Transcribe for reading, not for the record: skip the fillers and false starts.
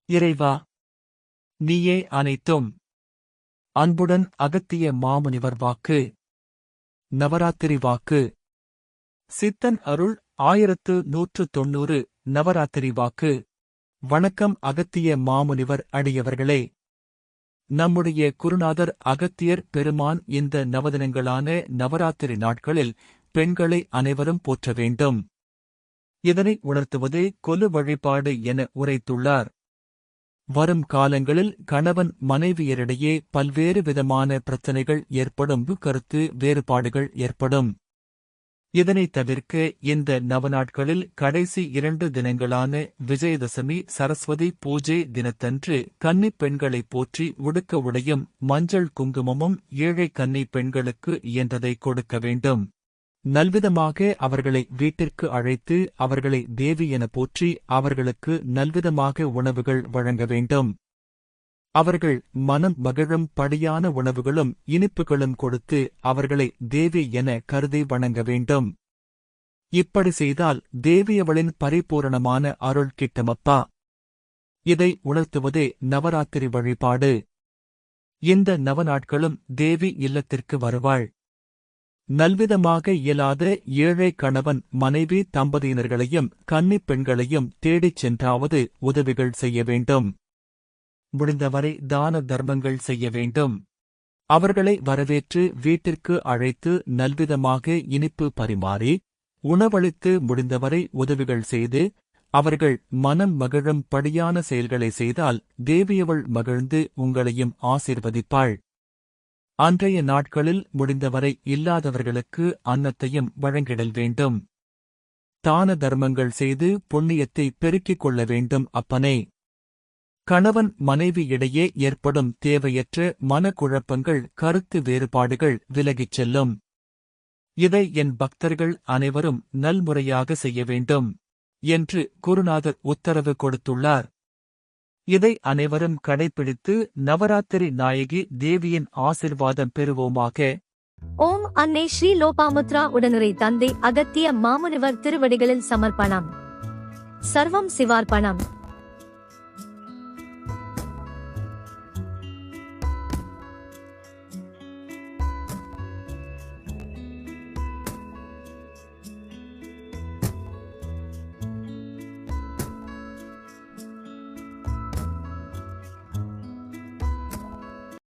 இறைவா, நீயே அனைத்தும். அன்புடன் அகத்திய மாமுனிவர் வாக்கு. நவராத்திரி வாக்கு. சித்தன் அருள் 1190 நவராத்திரி வாக்கு. வணக்கம் அகத்திய மாமுனிவர் அடியவர்களே. நம்முடைய குருநாதர் அகத்தியர் பெருமான் இந்த நவதினங்களான நவராத்திரி நாட்களில் பெண்களை அனைவரும் போற்ற வேண்டும். இதனை உணர்த்துவதே கொலு வழிபாடு என உரைத்துள்ளார். வரும் காலங்களில் கணவன் மனைவியரிடையே பல்வேறு விதமான பிரச்சனைகள் ஏற்படும், கருத்து வேறுபாடுகள் ஏற்படும். இதனை தவிர்க்க இந்த நவநாட்களில் கடைசி 2 தினங்களான விஜயதசமி, சரஸ்வதி பூஜை தினத்தன்று கன்னிப் பெண்களை போற்றி உடுக்க உடையும் மஞ்சள் குங்குமமும் ஏழை கன்னி பெண்களுக்கு இயன்றதை கொடுக்க வேண்டும். நல்விதமாக அவர்களை வீட்டிற்கு அழைத்து அவர்களை தேவி என போற்றி அவர்களுக்கு நல்விதமாக உணவுகள் வழங்க வேண்டும். அவர்கள் மனம் மகிழும் படியான உணவுகளும் இனிப்புகளும் கொடுத்து அவர்களை தேவி என கருதி வணங்க வேண்டும். இப்படி செய்தால் தேவியவளின் பரிபூரணமான அருள் கிட்டமப்பா. இதை உணர்த்துவதே நவராத்திரி வழிபாடு. இந்த நவநாட்களும் தேவி இல்லத்திற்கு வருவாள். நல்விதமாக இயலாத ஏழை கணவன் மனைவி தம்பதியினர்களையும் கன்னிப் பெண்களையும் தேடிச் சென்றாவது உதவிகள் செய்ய வேண்டும். முடிந்தவரை தான தர்மங்கள் செய்ய வேண்டும். அவர்களை வரவேற்று வீட்டிற்கு அழைத்து நல்விதமாக இனிப்பு பரிமாறி உணவளித்து முடிந்தவரை உதவிகள் செய்து அவர்கள் மனம் மகிழும் படியான செயல்களை செய்தால் தேவியவள் மகிழ்ந்து உங்களையும் ஆசீர்வதிப்பாள். அன்றைய நாட்களில் முடிந்தவரை இல்லாதவர்களுக்கு அன்னத்தையும் வழங்கிடல் வேண்டும். தான தர்மங்கள் செய்து புண்ணியத்தை பெருக்கிக் கொள்ள வேண்டும் அப்பனே. கணவன் மனைவி இடையே ஏற்படும் தேவையற்ற மனக்குழப்பங்கள், கருத்து வேறுபாடுகள் விலகிச் செல்லும். இதை என் பக்தர்கள் அனைவரும் நல்முறையாக செய்ய வேண்டும் என்று குருநாதர் உத்தரவு கொடுத்துள்ளார். இதை அனைவரும் கடைப்பிடித்து நவராத்திரி நாயகி தேவியின் ஆசிர்வாதம் பெறுவோமாக. ஓம் அன்னை ஸ்ரீ லோபாமுத்ரா உடனுரை தந்தை அகத்திய மாமுனிவர் திருவடிகளில் சமர்ப்பணம். சர்வம் சிவார்ப்பணம்.